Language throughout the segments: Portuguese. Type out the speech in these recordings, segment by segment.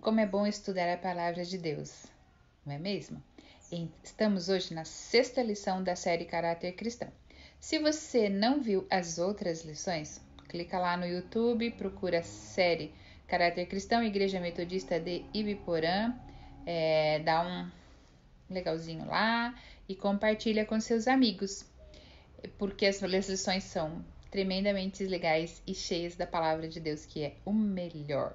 Como é bom estudar a palavra de Deus, não é mesmo? Estamos hoje na 6ª lição da série Caráter Cristão. Se você não viu as outras lições, clica lá no YouTube, procura a série Caráter Cristão, Igreja Metodista de Ibiporã, dá um legalzinho lá e compartilha com seus amigos, porque as lições são tremendamente legais e cheias da palavra de Deus, que é o melhor.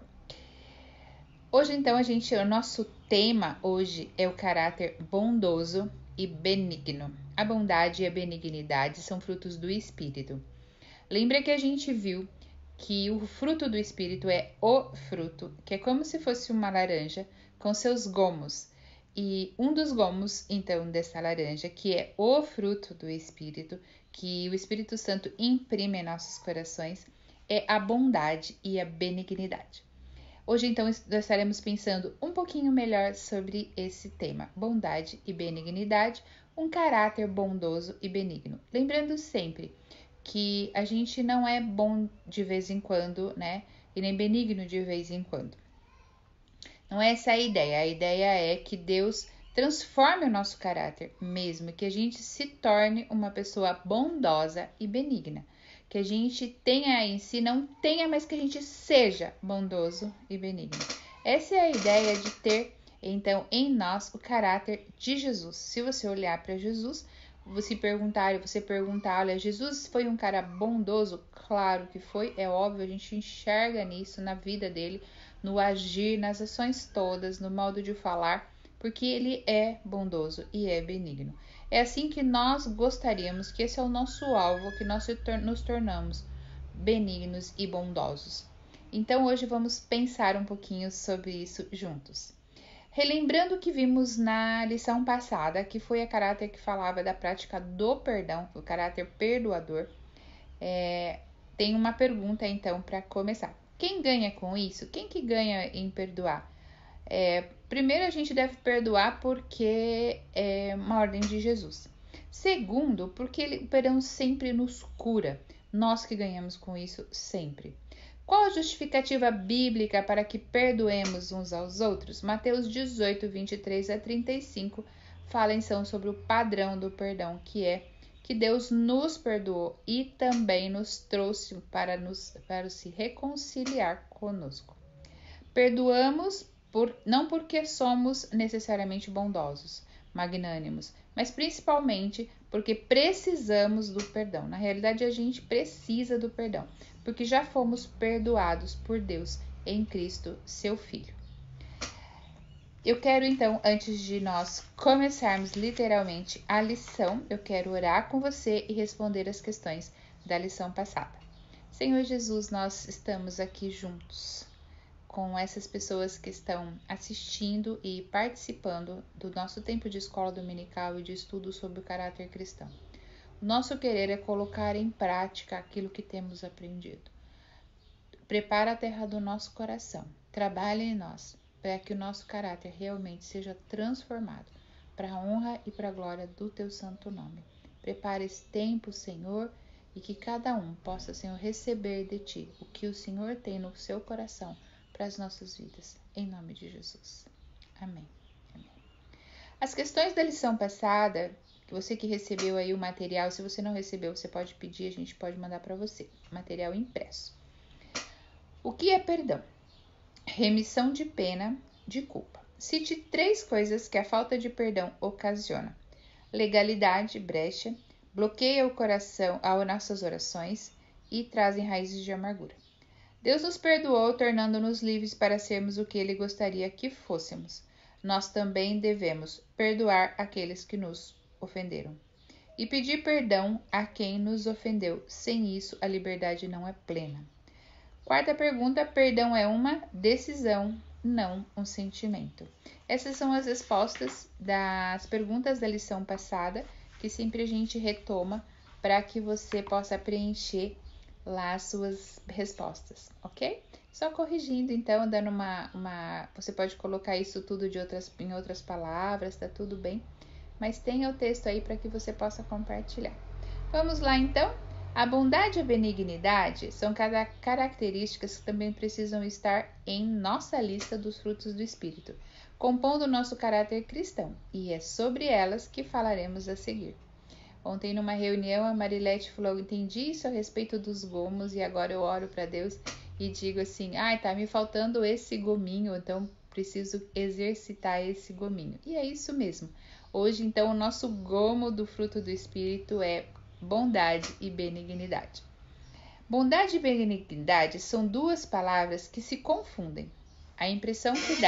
Hoje, então, o nosso tema hoje é o caráter bondoso e benigno. A bondade e a benignidade são frutos do Espírito. Lembra que a gente viu que o fruto do Espírito é o fruto, que é como se fosse uma laranja com seus gomos. E um dos gomos, então, dessa laranja, que é o fruto do Espírito, que o Espírito Santo imprime em nossos corações, é a bondade e a benignidade. Hoje, então, nós estaremos pensando um pouquinho melhor sobre esse tema, bondade e benignidade, um caráter bondoso e benigno. Lembrando sempre que a gente não é bom de vez em quando, né? E nem benigno de vez em quando. Não é essa a ideia é que Deus transforme o nosso caráter mesmo, que a gente se torne uma pessoa bondosa e benigna. Que a gente tenha em si, não tenha, mas que a gente seja bondoso e benigno. Essa é a ideia de ter, então, em nós o caráter de Jesus. Se você olhar para Jesus, você perguntar, olha, Jesus foi um cara bondoso? Claro que foi, é óbvio, a gente enxerga nisso na vida dele, no agir, nas ações todas, no modo de falar, porque ele é bondoso e é benigno. É assim que nós gostaríamos, que esse é o nosso alvo, que nós nos tornamos benignos e bondosos. Então hoje vamos pensar um pouquinho sobre isso juntos. Relembrando o que vimos na lição passada, que foi a caráter que falava da prática do perdão, o caráter perdoador, tem uma pergunta então para começar. Quem ganha com isso? Quem que ganha em perdoar? Primeiro, a gente deve perdoar porque é uma ordem de Jesus. Segundo, porque o perdão sempre nos cura. Nós que ganhamos com isso sempre. Qual a justificativa bíblica para que perdoemos uns aos outros? Mateus 18, 23 a 35 fala então sobre o padrão do perdão, que é que Deus nos perdoou e também nos trouxe para se reconciliar conosco. Perdoamos não porque somos necessariamente bondosos, magnânimos, mas principalmente porque precisamos do perdão. Na realidade, a gente precisa do perdão, porque já fomos perdoados por Deus em Cristo, seu Filho. Eu quero então, antes de nós começarmos literalmente a lição, eu quero orar com você e responder as questões da lição passada. Senhor Jesus, nós estamos aqui juntos com essas pessoas que estão assistindo e participando do nosso tempo de escola dominical e de estudo sobre o caráter cristão. O nosso querer é colocar em prática aquilo que temos aprendido. Prepara a terra do nosso coração, trabalha em nós, para que o nosso caráter realmente seja transformado para a honra e para a glória do teu santo nome. Prepara esse tempo, Senhor, e que cada um possa, Senhor, receber de ti o que o Senhor tem no seu coração para as nossas vidas, em nome de Jesus. Amém. Amém. As questões da lição passada, você que recebeu aí o material, se você não recebeu, você pode pedir, a gente pode mandar para você, material impresso. O que é perdão? Remissão de pena, de culpa. Cite 3 coisas que a falta de perdão ocasiona: legalidade, brecha, bloqueia o coração às nossas orações e trazem raízes de amargura. Deus nos perdoou, tornando-nos livres para sermos o que Ele gostaria que fôssemos. Nós também devemos perdoar aqueles que nos ofenderam e pedir perdão a quem nos ofendeu. Sem isso, a liberdade não é plena. Quarta pergunta: perdão é uma decisão, não um sentimento. Essas são as respostas das perguntas da lição passada, que sempre a gente retoma para que você possa preencher lá as suas respostas, ok? Só corrigindo, então, dando você pode colocar isso tudo em outras palavras, tá tudo bem, mas tenha o texto aí para que você possa compartilhar. Vamos lá, então? A bondade e a benignidade são características que também precisam estar em nossa lista dos frutos do Espírito, compondo o nosso caráter cristão, e é sobre elas que falaremos a seguir. Ontem, numa reunião, a Marilete falou: entendi isso a respeito dos gomos, e agora eu oro para Deus e digo assim: tá me faltando esse gominho, então preciso exercitar esse gominho. E é isso mesmo. Hoje, então, o nosso gomo do fruto do Espírito é bondade e benignidade. Bondade e benignidade são duas palavras que se confundem. A impressão que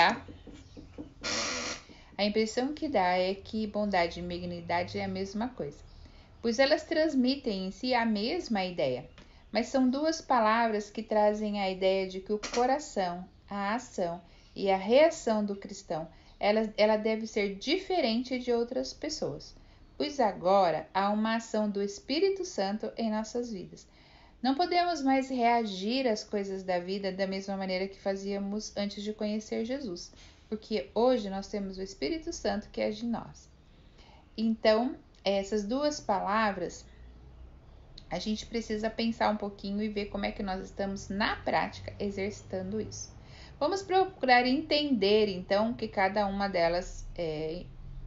dá é que bondade e benignidade é a mesma coisa, pois elas transmitem em si a mesma ideia, mas são duas palavras que trazem a ideia de que o coração, a ação e a reação do cristão, ela deve ser diferente de outras pessoas, pois agora há uma ação do Espírito Santo em nossas vidas. Não podemos mais reagir às coisas da vida da mesma maneira que fazíamos antes de conhecer Jesus, porque hoje nós temos o Espírito Santo que age em nós. Então, essas duas palavras, a gente precisa pensar um pouquinho e ver como é que nós estamos na prática exercitando isso. Vamos procurar entender, então, o que cada uma delas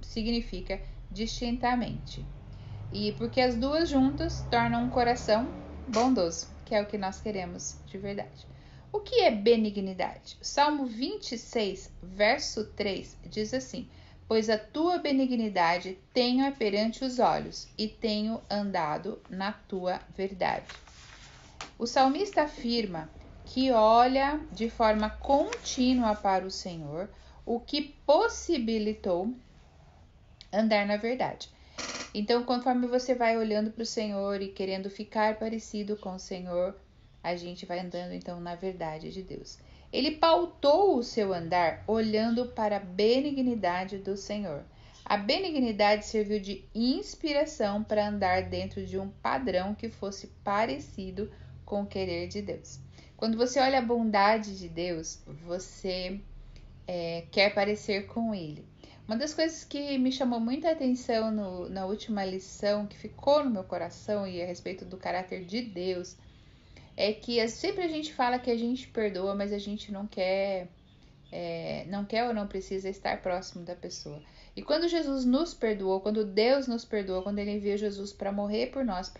significa distintamente. E porque as duas juntas tornam um coração bondoso, que é o que nós queremos de verdade. O que é benignidade? O Salmo 26, verso 3, diz assim: pois a tua benignidade tenho perante os olhos, e tenho andado na tua verdade. O salmista afirma que olha de forma contínua para o Senhor, o que possibilitou andar na verdade. Então, conforme você vai olhando para o Senhor e querendo ficar parecido com o Senhor, a gente vai andando então na verdade de Deus. Ele pautou o seu andar olhando para a benignidade do Senhor. A benignidade serviu de inspiração para andar dentro de um padrão que fosse parecido com o querer de Deus. Quando você olha a bondade de Deus, você quer parecer com Ele. Uma das coisas que me chamou muita atenção na última lição, que ficou no meu coração e a respeito do caráter de Deus, é que sempre a gente fala que a gente perdoa, mas a gente não quer ou não precisa estar próximo da pessoa. E quando Jesus nos perdoou, quando Deus nos perdoou, quando Ele enviou Jesus para morrer por nós,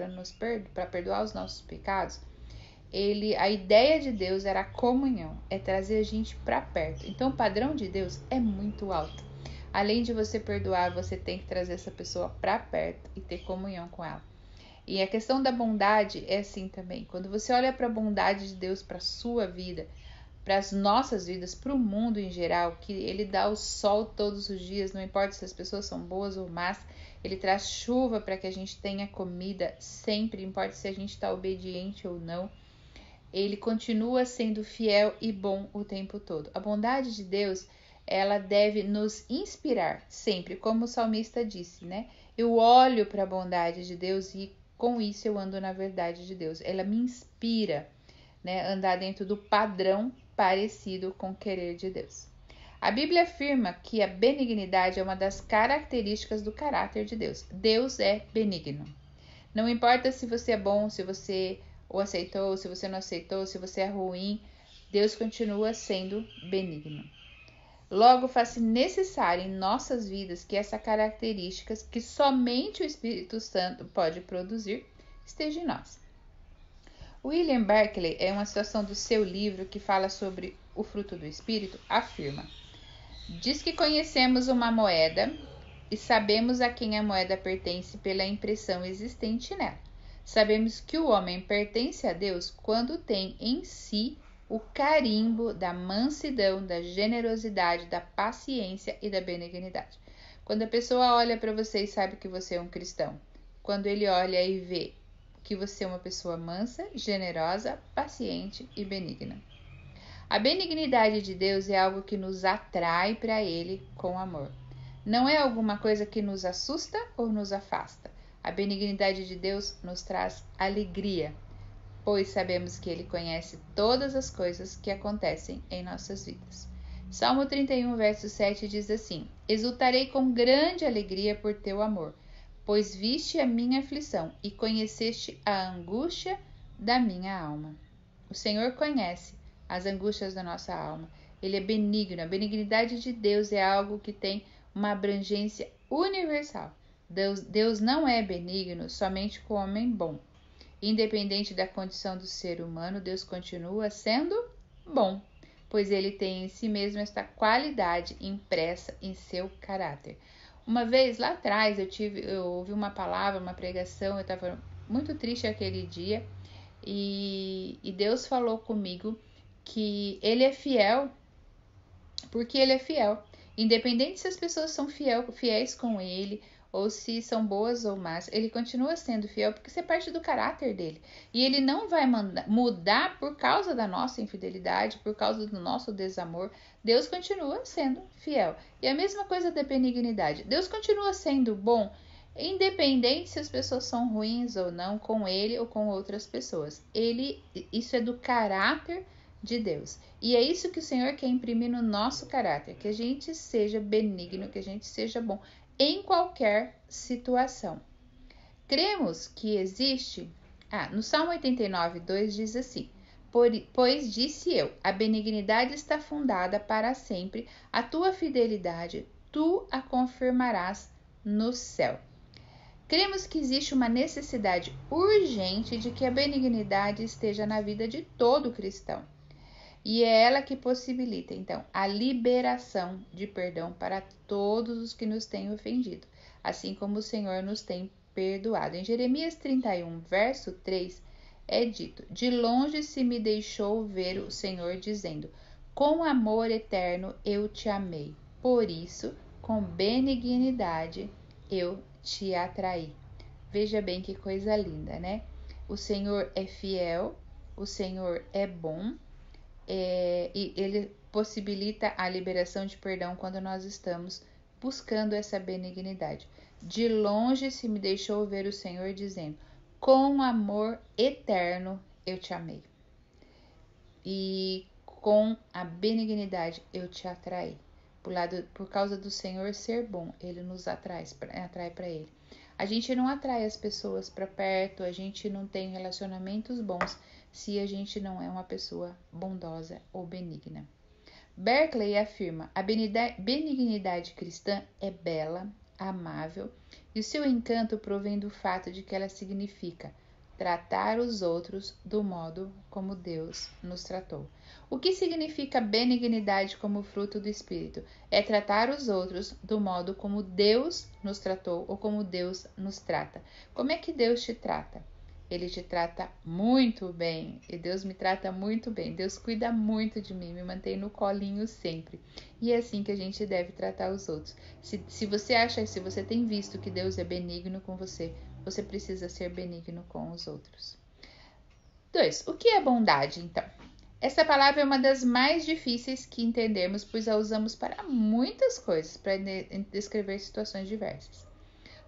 para perdoar os nossos pecados, a ideia de Deus era a comunhão, é trazer a gente para perto. Então o padrão de Deus é muito alto. Além de você perdoar, você tem que trazer essa pessoa para perto e ter comunhão com ela. E a questão da bondade é assim também. Quando você olha para a bondade de Deus para a sua vida, para as nossas vidas, para o mundo em geral, que Ele dá o sol todos os dias, não importa se as pessoas são boas ou más, Ele traz chuva para que a gente tenha comida sempre, importa se a gente está obediente ou não. Ele continua sendo fiel e bom o tempo todo. A bondade de Deus, ela deve nos inspirar sempre, como o salmista disse, né? Eu olho para a bondade de Deus e com isso eu ando na verdade de Deus. Ela me inspira, né? Andar dentro do padrão parecido com o querer de Deus. A Bíblia afirma que a benignidade é uma das características do caráter de Deus. Deus é benigno. Não importa se você é bom, se você o aceitou, se você não aceitou, se você é ruim, Deus continua sendo benigno. Logo, faz-se necessário em nossas vidas que essa característica que somente o Espírito Santo pode produzir esteja em nós. William Barclay, em uma situação do seu livro que fala sobre o fruto do Espírito, afirma: diz que conhecemos uma moeda e sabemos a quem a moeda pertence pela impressão existente nela. Sabemos que o homem pertence a Deus quando tem em si o carimbo da mansidão, da generosidade, da paciência e da benignidade. Quando a pessoa olha para você e sabe que você é um cristão, quando ele olha e vê que você é uma pessoa mansa, generosa, paciente e benigna. A benignidade de Deus é algo que nos atrai para Ele com amor. Não é alguma coisa que nos assusta ou nos afasta. A benignidade de Deus nos traz alegria, pois sabemos que Ele conhece todas as coisas que acontecem em nossas vidas. Salmo 31, verso 7 diz assim: exultarei com grande alegria por teu amor, pois viste a minha aflição e conheceste a angústia da minha alma. O Senhor conhece as angústias da nossa alma. Ele é benigno. A benignidade de Deus é algo que tem uma abrangência universal. Deus não é benigno somente com o homem bom. Independente da condição do ser humano, Deus continua sendo bom, pois ele tem em si mesmo esta qualidade impressa em seu caráter. Uma vez lá atrás eu ouvi uma palavra, uma pregação, eu estava muito triste aquele dia e Deus falou comigo que ele é fiel porque ele é fiel. Independente se as pessoas são fiéis com ele ou se são boas ou más, ele continua sendo fiel porque isso é parte do caráter dele. E ele não vai mudar por causa da nossa infidelidade, por causa do nosso desamor. Deus continua sendo fiel. E a mesma coisa da benignidade. Deus continua sendo bom, independente se as pessoas são ruins ou não, com ele ou com outras pessoas. Isso é do caráter de Deus. E é isso que o Senhor quer imprimir no nosso caráter, que a gente seja benigno, que a gente seja bom em qualquer situação. Cremos que existe... no Salmo 89, 2 diz assim: Pois disse eu, a benignidade está fundada para sempre, a tua fidelidade, tu a confirmarás no céu. Cremos que existe uma necessidade urgente de que a benignidade esteja na vida de todo cristão. E é ela que possibilita, então, a liberação de perdão para todos os que nos têm ofendido, assim como o Senhor nos tem perdoado. Em Jeremias 31, verso 3, é dito: De longe se me deixou ver o Senhor, dizendo: Com amor eterno eu te amei, por isso, com benignidade eu te atraí. Veja bem que coisa linda, né? O Senhor é fiel, o Senhor é bom, e ele possibilita a liberação de perdão quando nós estamos buscando essa benignidade. De longe se me deixou ver o Senhor, dizendo: Com amor eterno eu te amei, e com a benignidade eu te atraí. Por causa do Senhor ser bom, ele nos atrai para ele. A gente não atrai as pessoas para perto, a gente não tem relacionamentos bons se a gente não é uma pessoa bondosa ou benigna. Berkeley afirma: a benignidade cristã é bela, amável, e o seu encanto provém do fato de que ela significa tratar os outros do modo como Deus nos tratou. O que significa benignidade como fruto do Espírito? É tratar os outros do modo como Deus nos tratou ou como Deus nos trata. Como é que Deus te trata? Ele te trata muito bem, e Deus me trata muito bem. Deus cuida muito de mim, me mantém no colinho sempre. E é assim que a gente deve tratar os outros. Se você tem visto que Deus é benigno com você, você precisa ser benigno com os outros. 2. O que é bondade, então? Essa palavra é uma das mais difíceis que entendermos, pois a usamos para muitas coisas, para descrever situações diversas.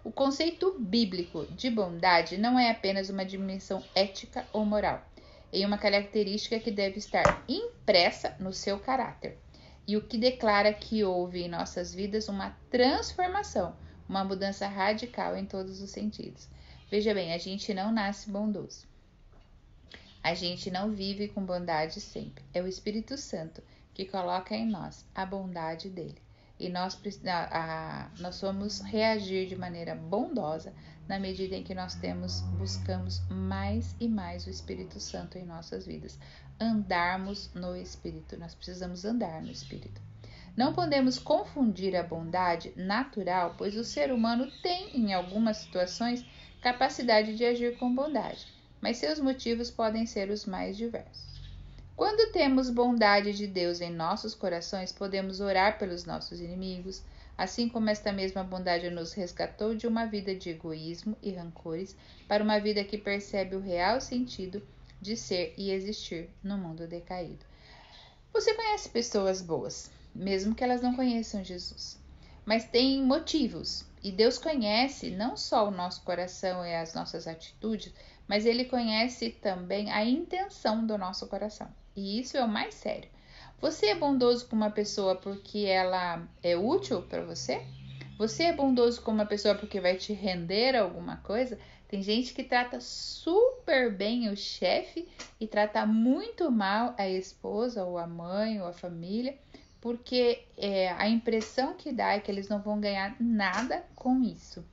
O conceito bíblico de bondade não é apenas uma dimensão ética ou moral, é uma característica que deve estar impressa no seu caráter, e o que declara que houve em nossas vidas uma transformação, uma mudança radical em todos os sentidos. Veja bem, a gente não nasce bondoso. A gente não vive com bondade sempre. É o Espírito Santo que coloca em nós a bondade dele. E nós vamos reagir de maneira bondosa na medida em que nós buscamos mais e mais o Espírito Santo em nossas vidas. Andarmos no Espírito. Nós precisamos andar no Espírito. Não podemos confundir a bondade natural, pois o ser humano tem, em algumas situações, capacidade de agir com bondade, mas seus motivos podem ser os mais diversos. Quando temos bondade de Deus em nossos corações, podemos orar pelos nossos inimigos, assim como esta mesma bondade nos resgatou de uma vida de egoísmo e rancores para uma vida que percebe o real sentido de ser e existir no mundo decaído. Você conhece pessoas boas, mesmo que elas não conheçam Jesus, mas têm motivos, e Deus conhece não só o nosso coração e as nossas atitudes, mas Ele conhece também a intenção do nosso coração. E isso é o mais sério. Você é bondoso com uma pessoa porque ela é útil para você? Você é bondoso com uma pessoa porque vai te render alguma coisa? Tem gente que trata super bem o chefe e trata muito mal a esposa, ou a mãe, ou a família, porque a impressão que dá é que eles não vão ganhar nada com isso.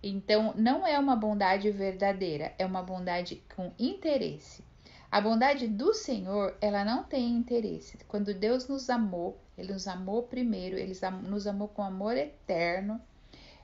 Então, não é uma bondade verdadeira, é uma bondade com interesse. A bondade do Senhor, ela não tem interesse. Quando Deus nos amou, Ele nos amou primeiro, Ele nos amou com amor eterno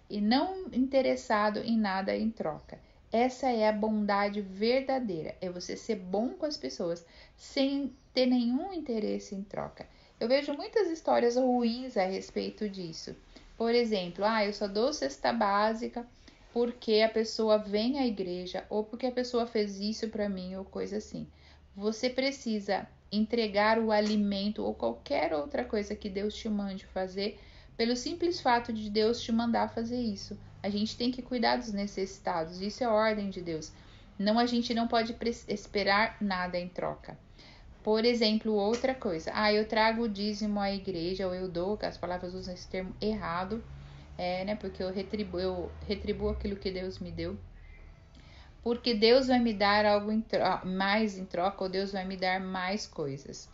e não interessado em nada em troca. Essa é a bondade verdadeira, é você ser bom com as pessoas sem ter nenhum interesse em troca. Eu vejo muitas histórias ruins a respeito disso. Por exemplo, eu só dou cesta básica porque a pessoa vem à igreja ou porque a pessoa fez isso para mim ou coisa assim. Você precisa entregar o alimento ou qualquer outra coisa que Deus te mande fazer pelo simples fato de Deus te mandar fazer isso. A gente tem que cuidar dos necessitados, isso é ordem de Deus. Não, a gente não pode esperar nada em troca. Por exemplo, outra coisa, eu trago o dízimo à igreja, ou eu dou, que as palavras usam esse termo errado, porque eu retribuo aquilo que Deus me deu, porque Deus vai me dar algo mais em troca, ou Deus vai me dar mais coisas.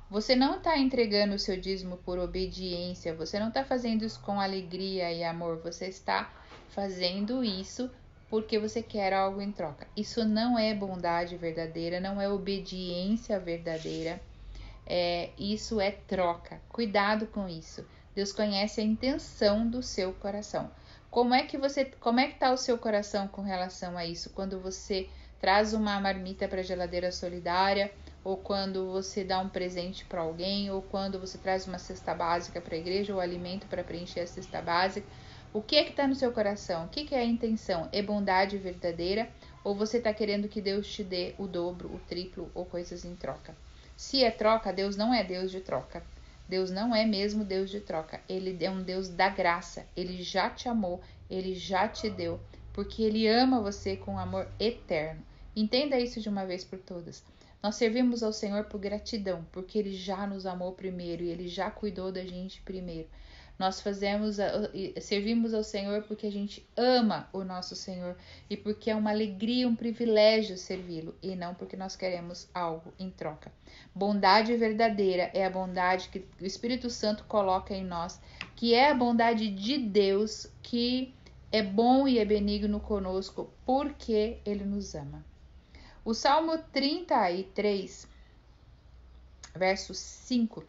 Você não está entregando o seu dízimo por obediência, você não está fazendo isso com alegria e amor, você está fazendo isso porque você quer algo em troca. Isso não é bondade verdadeira, não é obediência verdadeira, isso é troca. Cuidado com isso. Deus conhece a intenção do seu coração. Como é que está o seu coração com relação a isso? Quando você traz uma marmita para a geladeira solidária, ou quando você dá um presente para alguém, ou quando você traz uma cesta básica para a igreja, ou alimento para preencher a cesta básica. O que é que está no seu coração? O que é a intenção? É bondade verdadeira? Ou você está querendo que Deus te dê o dobro, o triplo ou coisas em troca? Se é troca, Deus não é Deus de troca. Deus não é mesmo Deus de troca. Ele é um Deus da graça. Ele já te amou, Ele já te deu, porque Ele ama você com amor eterno. Entenda isso de uma vez por todas. Nós servimos ao Senhor por gratidão, porque Ele já nos amou primeiro e Ele já cuidou da gente primeiro. Nós servimos ao Senhor porque a gente ama o nosso Senhor e porque é uma alegria, um privilégio servi-lo e não porque nós queremos algo em troca. Bondade verdadeira é a bondade que o Espírito Santo coloca em nós, que é a bondade de Deus, que é bom e é benigno conosco porque Ele nos ama. O Salmo 33, verso 5,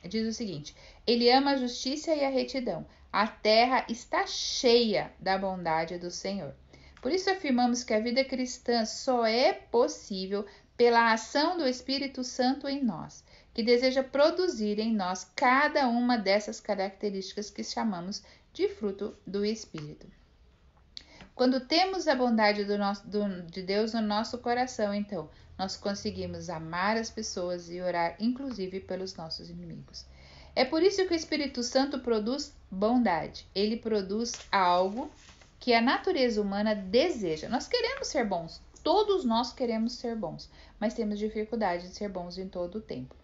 diz o seguinte: Ele ama a justiça e a retidão. A terra está cheia da bondade do Senhor. Por isso afirmamos que a vida cristã só é possível pela ação do Espírito Santo em nós, que deseja produzir em nós cada uma dessas características que chamamos de fruto do Espírito. Quando temos a bondade de Deus no nosso coração, então, nós conseguimos amar as pessoas e orar, inclusive, pelos nossos inimigos. É por isso que o Espírito Santo produz bondade. Ele produz algo que a natureza humana deseja. Nós queremos ser bons. Todos nós queremos ser bons, mas temos dificuldade de ser bons em todo o tempo.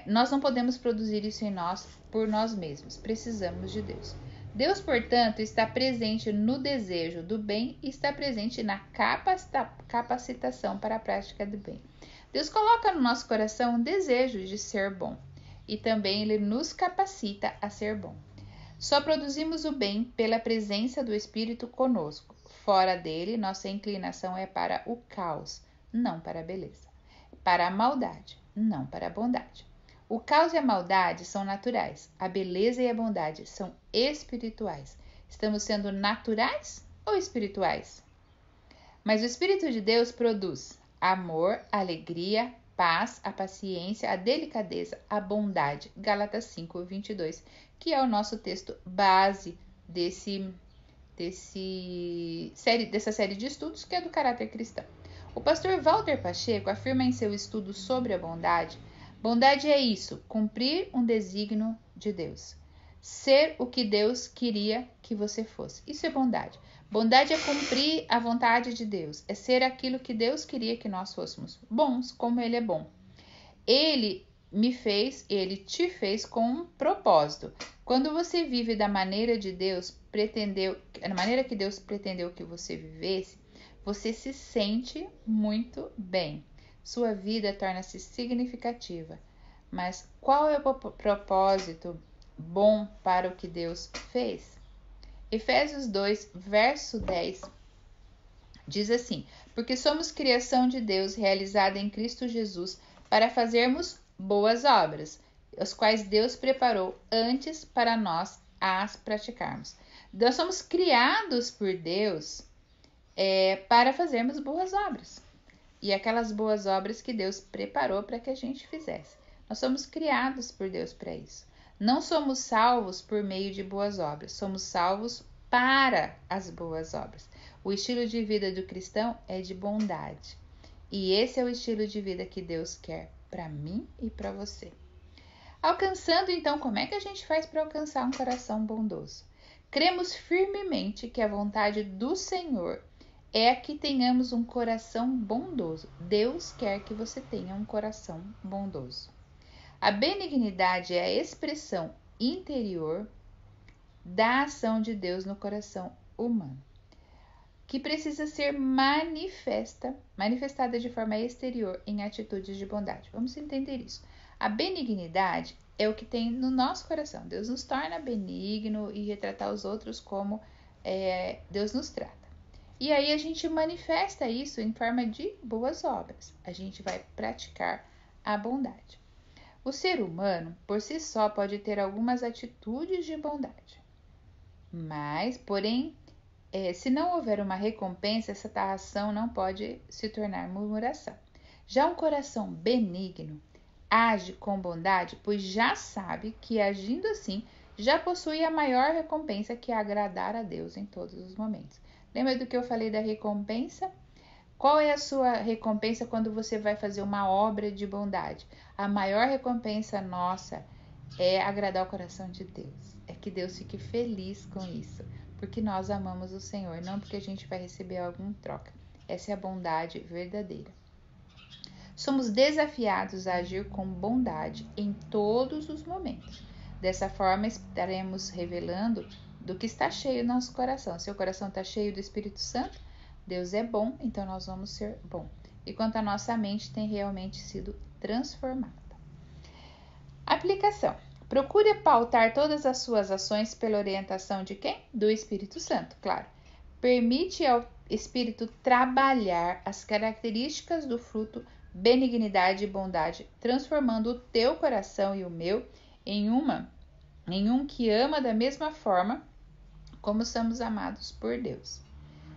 Nós não podemos produzir isso em nós por nós mesmos. Precisamos de Deus. Deus, portanto, está presente no desejo do bem e está presente na capacitação para a prática do bem. Deus coloca no nosso coração um desejo de ser bom e também Ele nos capacita a ser bom. Só produzimos o bem pela presença do Espírito conosco. Fora dele, nossa inclinação é para o caos, não para a beleza. Para a maldade, não para a bondade. O caos e a maldade são naturais. A beleza e a bondade são espirituais. Estamos sendo naturais ou espirituais? Mas o Espírito de Deus produz amor, alegria, paz, a paciência, a delicadeza, a bondade. Gálatas 5:22, que é o nosso texto base dessa série de estudos, que é do caráter cristão. O pastor Walter Pacheco afirma em seu estudo sobre a bondade: bondade é isso, cumprir um desígnio de Deus. Ser o que Deus queria que você fosse. Isso é bondade. Bondade é cumprir a vontade de Deus. É ser aquilo que Deus queria que nós fôssemos. Bons, como Ele é bom. Ele me fez, Ele te fez com um propósito. Quando você vive da maneira que Deus pretendeu que você vivesse, você se sente muito bem. Sua vida torna-se significativa. Mas qual é o propósito bom para o que Deus fez? Efésios 2, verso 10, diz assim: porque somos criação de Deus realizada em Cristo Jesus para fazermos boas obras, as quais Deus preparou antes para nós as praticarmos. Nós somos criados por Deus para fazermos boas obras. E aquelas boas obras que Deus preparou para que a gente fizesse. Nós somos criados por Deus para isso. Não somos salvos por meio de boas obras, somos salvos para as boas obras. O estilo de vida do cristão é de bondade. E esse é o estilo de vida que Deus quer para mim e para você. Alcançando, então, como é que a gente faz para alcançar um coração bondoso? Cremos firmemente que a vontade do Senhor é que tenhamos um coração bondoso. Deus quer que você tenha um coração bondoso. A benignidade é a expressão interior da ação de Deus no coração humano, que precisa ser manifestada de forma exterior em atitudes de bondade. Vamos entender isso. A benignidade é o que tem no nosso coração. Deus nos torna benigno e retratar os outros como Deus nos trata. E aí a gente manifesta isso em forma de boas obras. A gente vai praticar a bondade. O ser humano, por si só, pode ter algumas atitudes de bondade. Mas, porém, se não houver uma recompensa, essa ação não pode se tornar murmuração. Já um coração benigno age com bondade, pois já sabe que agindo assim, já possui a maior recompensa, que é agradar a Deus em todos os momentos. Lembra do que eu falei da recompensa? Qual é a sua recompensa quando você vai fazer uma obra de bondade? A maior recompensa nossa é agradar o coração de Deus. É que Deus fique feliz com isso, porque nós amamos o Senhor, não porque a gente vai receber algo em troca. Essa é a bondade verdadeira. Somos desafiados a agir com bondade em todos os momentos. Dessa forma, estaremos revelando do que está cheio no nosso coração. Seu coração está cheio do Espírito Santo, Deus é bom, então nós vamos ser bom. E quanto a nossa mente tem realmente sido transformada. Aplicação. Procure pautar todas as suas ações pela orientação de quem? Do Espírito Santo, claro. Permite ao Espírito trabalhar as características do fruto benignidade e bondade, transformando o teu coração e o meu em um que ama da mesma forma como somos amados por Deus.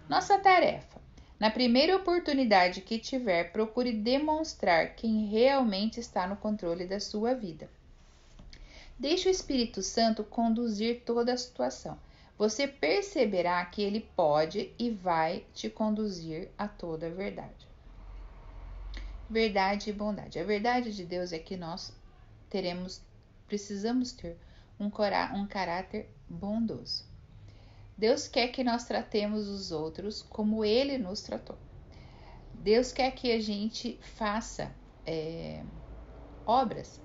Nossa tarefa: na primeira oportunidade que tiver, procure demonstrar quem realmente está no controle da sua vida. Deixe o Espírito Santo conduzir toda a situação. Você perceberá que ele pode e vai te conduzir a toda a verdade. Verdade e bondade. A verdade de Deus é que nós precisamos ter um caráter bondoso. Deus quer que nós tratemos os outros como Ele nos tratou. Deus quer que a gente faça obras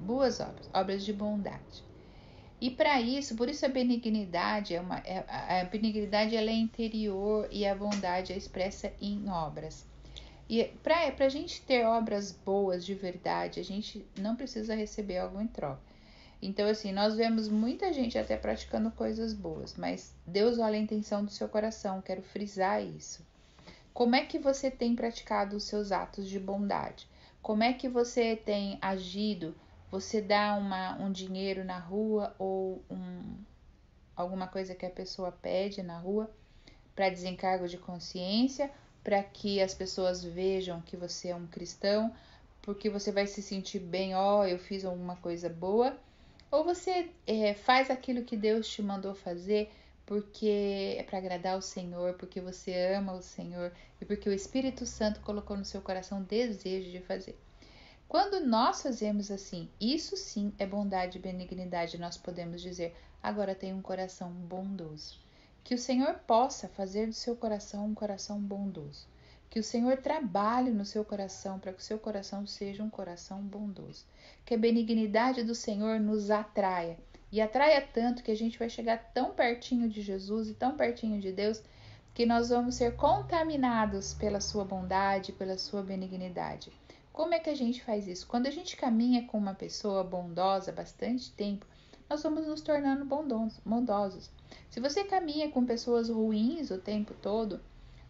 boas obras, obras de bondade. E para isso, por isso a benignidade a benignidade ela é interior e a bondade é expressa em obras. E para a gente ter obras boas de verdade, a gente não precisa receber algo em troca. Então, assim, nós vemos muita gente até praticando coisas boas, mas Deus olha a intenção do seu coração, quero frisar isso. Como é que você tem praticado os seus atos de bondade? Como é que você tem agido? Você dá um dinheiro na rua ou alguma coisa que a pessoa pede na rua para desencargo de consciência, para que as pessoas vejam que você é um cristão, porque você vai se sentir bem, eu fiz alguma coisa boa? Ou você faz aquilo que Deus te mandou fazer porque é para agradar o Senhor, porque você ama o Senhor e porque o Espírito Santo colocou no seu coração o desejo de fazer? Quando nós fazemos assim, isso sim é bondade e benignidade, nós podemos dizer: agora tenho um coração bondoso. Que o Senhor possa fazer do seu coração um coração bondoso. Que o Senhor trabalhe no seu coração para que o seu coração seja um coração bondoso. Que a benignidade do Senhor nos atraia e atraia tanto que a gente vai chegar tão pertinho de Jesus e tão pertinho de Deus que nós vamos ser contaminados pela sua bondade, pela sua benignidade. Como é que a gente faz isso? Quando a gente caminha com uma pessoa bondosa bastante tempo, nós vamos nos tornando bondosos. Se você caminha com pessoas ruins o tempo todo,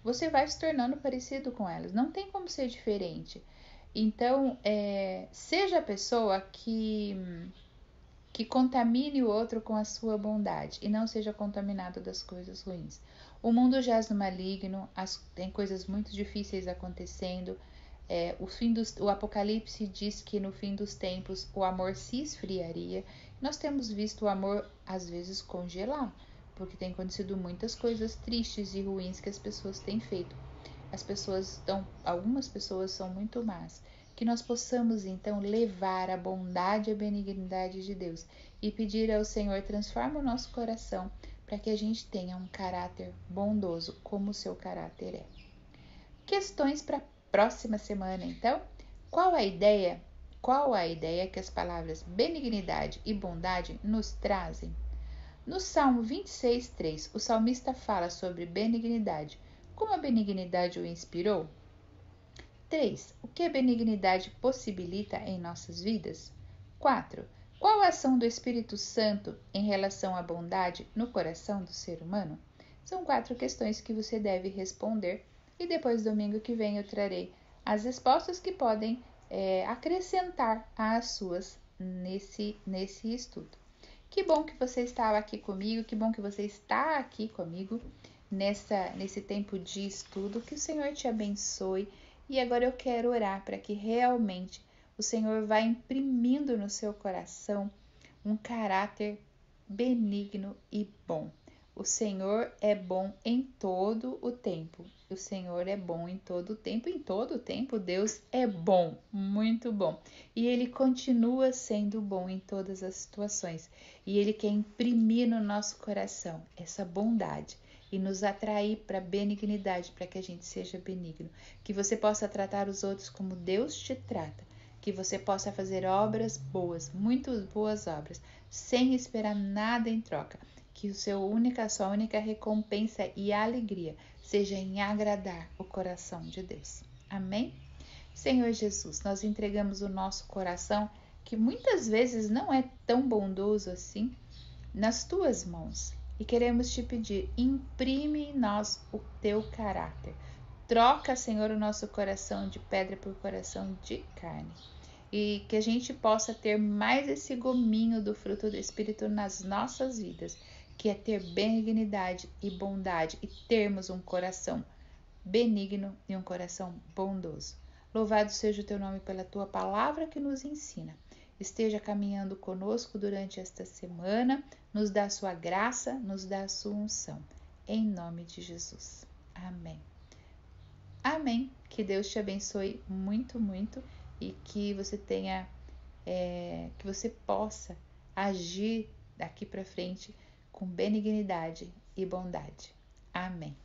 você vai se tornando parecido com elas. Não tem como ser diferente. Então, seja a pessoa que contamine o outro com a sua bondade e não seja contaminado das coisas ruins. O mundo jaz no maligno, tem coisas muito difíceis acontecendo. O Apocalipse diz que no fim dos tempos o amor se esfriaria. Nós temos visto o amor às vezes congelar, porque tem acontecido muitas coisas tristes e ruins que as pessoas têm feito. Algumas pessoas são muito más. Que nós possamos então levar a bondade e a benignidade de Deus e pedir ao Senhor, transforma o nosso coração para que a gente tenha um caráter bondoso como o seu caráter é. Questões para a próxima semana, então. Qual a ideia que as palavras benignidade e bondade nos trazem? No Salmo 26:3, o salmista fala sobre benignidade. Como a benignidade o inspirou? 3. O que a benignidade possibilita em nossas vidas? 4. Qual a ação do Espírito Santo em relação à bondade no coração do ser humano? São 4 questões que você deve responder e depois, domingo que vem, eu trarei as respostas que podem acrescentar às suas nesse estudo. Que bom que você estava aqui comigo, que bom que você está aqui comigo nesse tempo de estudo. Que o Senhor te abençoe. E agora eu quero orar para que realmente o Senhor vá imprimindo no seu coração um caráter benigno e bom. O Senhor é bom em todo o tempo. O Senhor é bom em todo o tempo. Em todo o tempo, Deus é bom, muito bom. E Ele continua sendo bom em todas as situações. E Ele quer imprimir no nosso coração essa bondade e nos atrair para a benignidade, para que a gente seja benigno. Que você possa tratar os outros como Deus te trata. Que você possa fazer obras boas, muito boas obras, sem esperar nada em troca. Que sua única recompensa e alegria seja em agradar o coração de Deus. Amém? Senhor Jesus, nós entregamos o nosso coração, que muitas vezes não é tão bondoso assim, nas tuas mãos. E queremos te pedir, imprime em nós o teu caráter. Troca, Senhor, o nosso coração de pedra por coração de carne. E que a gente possa ter mais esse gominho do fruto do Espírito nas nossas vidas, que é ter benignidade e bondade e termos um coração benigno e um coração bondoso. Louvado seja o teu nome pela tua palavra que nos ensina. Esteja caminhando conosco durante esta semana, nos dá a sua graça, nos dá a sua unção. Em nome de Jesus. Amém. Amém. Que Deus te abençoe muito, muito e que você tenha, que você possa agir daqui para frente com benignidade e bondade. Amém.